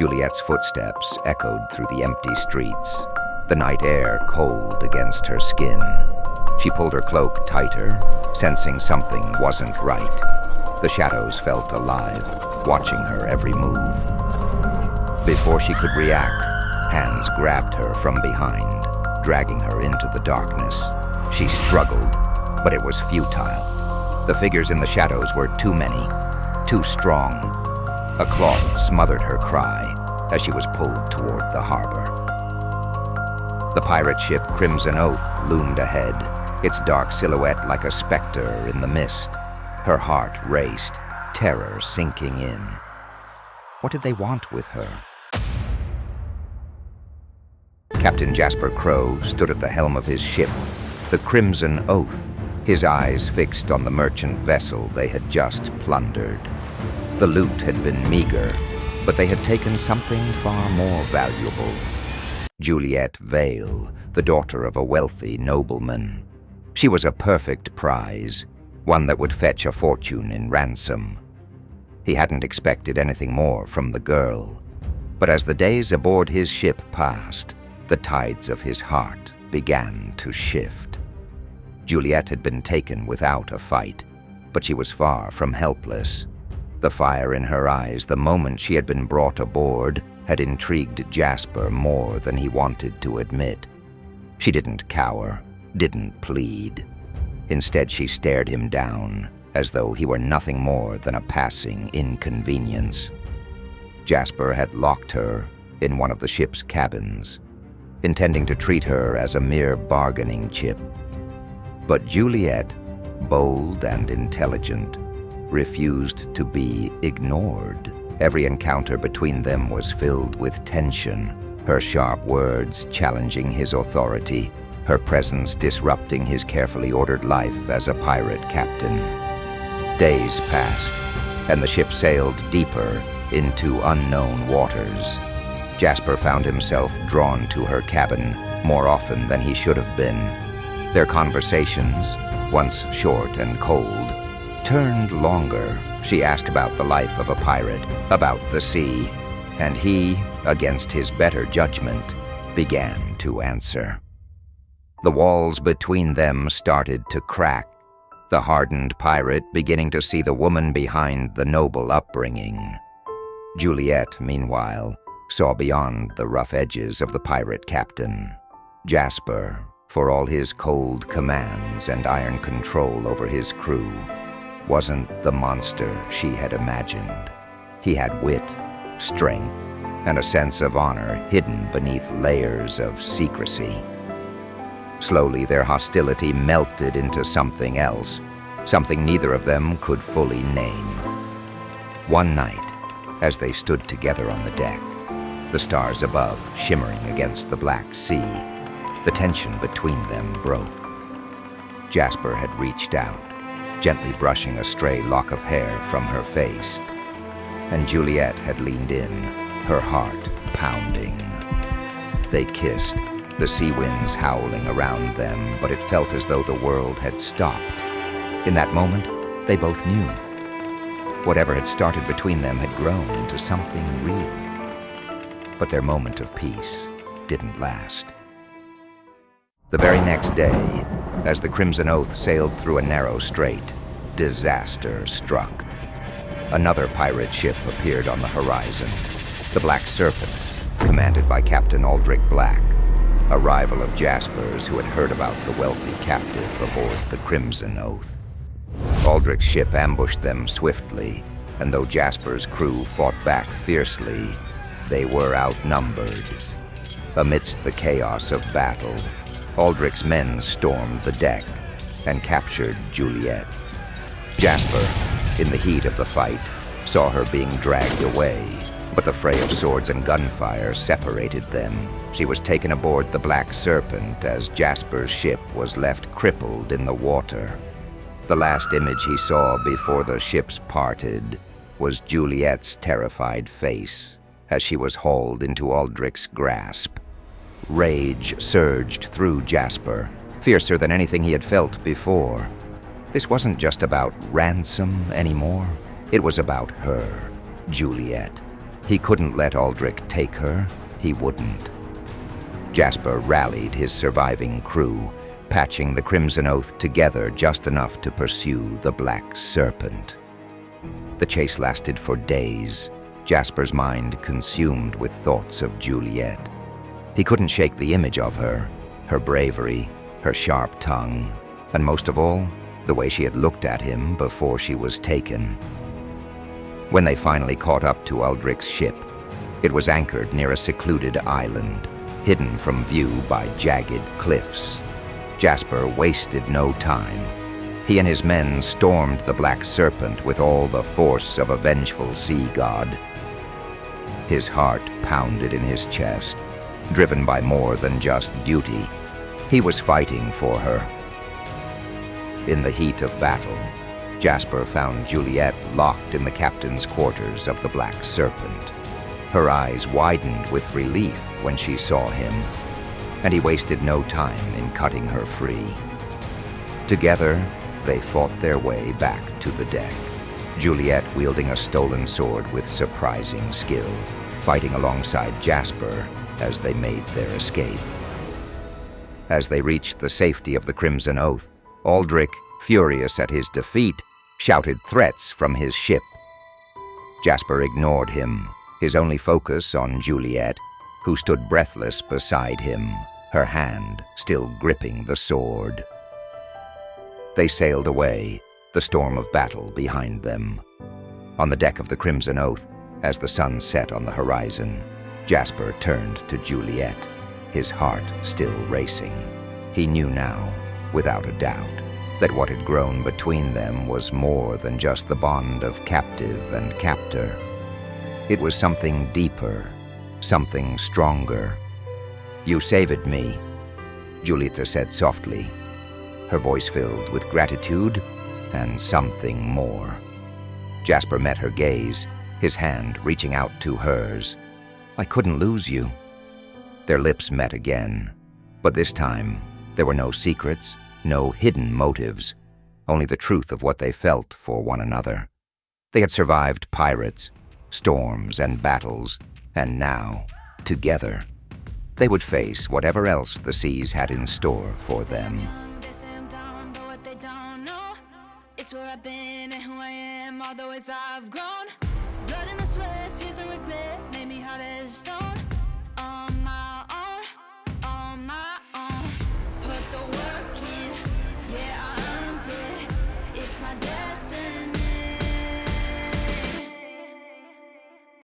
Juliette's footsteps echoed through the empty streets, the night air cold against her skin. She pulled her cloak tighter, sensing something wasn't right. The shadows felt alive, watching her every move. Before she could react, hands grabbed her from behind, dragging her into the darkness. She struggled, but it was futile. The figures in the shadows were too many, too strong. A cloth smothered her cry as she was pulled toward the harbor. The pirate ship Crimson Oath loomed ahead, its dark silhouette like a specter in the mist. Her heart raced, terror sinking in. What did they want with her? Captain Jasper Crowe stood at the helm of his ship, the Crimson Oath, his eyes fixed on the merchant vessel they had just plundered. The loot had been meager, but they had taken something far more valuable. Juliette Vale, the daughter of a wealthy nobleman. She was a perfect prize, one that would fetch a fortune in ransom. He hadn't expected anything more from the girl, but as the days aboard his ship passed, the tides of his heart began to shift. Juliette had been taken without a fight, but she was far from helpless. The fire in her eyes the moment she had been brought aboard had intrigued Jasper more than he wanted to admit. She didn't cower, didn't plead. Instead, she stared him down, as though he were nothing more than a passing inconvenience. Jasper had locked her in one of the ship's cabins, intending to treat her as a mere bargaining chip. But Juliette, bold and intelligent, refused to be ignored. Every encounter between them was filled with tension, her sharp words challenging his authority, her presence disrupting his carefully ordered life as a pirate captain. Days passed, and the ship sailed deeper into unknown waters. Jasper found himself drawn to her cabin more often than he should have been. Their conversations, once short and cold, turned longer. She asked about the life of a pirate, about the sea, and he, against his better judgment, began to answer. The walls between them started to crack, the hardened pirate beginning to see the woman behind the noble upbringing. Juliette, meanwhile, saw beyond the rough edges of the pirate captain. Jasper, for all his cold commands and iron control over his crew, wasn't the monster she had imagined. He had wit, strength, and a sense of honor hidden beneath layers of secrecy. Slowly, their hostility melted into something else, something neither of them could fully name. One night, as they stood together on the deck, the stars above shimmering against the black sea, the tension between them broke. Jasper had reached out, gently brushing a stray lock of hair from her face, and Juliette had leaned in, her heart pounding. They kissed, the sea winds howling around them, but it felt as though the world had stopped. In that moment, they both knew. Whatever had started between them had grown into something real. But their moment of peace didn't last. The very next day, as the Crimson Oath sailed through a narrow strait, disaster struck. Another pirate ship appeared on the horizon, the Black Serpent, commanded by Captain Aldrich Black, a rival of Jasper's who had heard about the wealthy captive aboard the Crimson Oath. Aldrich's ship ambushed them swiftly, and though Jasper's crew fought back fiercely, they were outnumbered. Amidst the chaos of battle, Aldrich's men stormed the deck and captured Juliette. Jasper, in the heat of the fight, saw her being dragged away, but the fray of swords and gunfire separated them. She was taken aboard the Black Serpent as Jasper's ship was left crippled in the water. The last image he saw before the ships parted was Juliette's terrified face as she was hauled into Aldrich's grasp. Rage surged through Jasper, fiercer than anything he had felt before. This wasn't just about ransom anymore. It was about her, Juliette. He couldn't let Aldrich take her. He wouldn't. Jasper rallied his surviving crew, patching the Crimson Oath together just enough to pursue the Black Serpent. The chase lasted for days, Jasper's mind consumed with thoughts of Juliette. He couldn't shake the image of her, her bravery, her sharp tongue, and most of all, the way she had looked at him before she was taken. When they finally caught up to Aldrich's ship, it was anchored near a secluded island, hidden from view by jagged cliffs. Jasper wasted no time. He and his men stormed the Black Serpent with all the force of a vengeful sea god. His heart pounded in his chest, driven by more than just duty. He was fighting for her. In the heat of battle, Jasper found Juliette locked in the captain's quarters of the Black Serpent. Her eyes widened with relief when she saw him, and he wasted no time in cutting her free. Together, they fought their way back to the deck, Juliette wielding a stolen sword with surprising skill, fighting alongside Jasper as they made their escape. As they reached the safety of the Crimson Oath, Aldrich, furious at his defeat, shouted threats from his ship. Jasper ignored him, his only focus on Juliette, who stood breathless beside him, her hand still gripping the sword. They sailed away, the storm of battle behind them. On the deck of the Crimson Oath, as the sun set on the horizon, Jasper turned to Juliette, his heart still racing. He knew now, without a doubt, that what had grown between them was more than just the bond of captive and captor. It was something deeper, something stronger. "You saved me," Juliette said softly, her voice filled with gratitude and something more. Jasper met her gaze, his hand reaching out to hers. "I couldn't lose you." Their lips met again, but this time there were no secrets, no hidden motives, only the truth of what they felt for one another. They had survived pirates, storms, and battles, and now, together, they would face whatever else the seas had in store for them. It's where I've been and who I am, all the ways I've grown.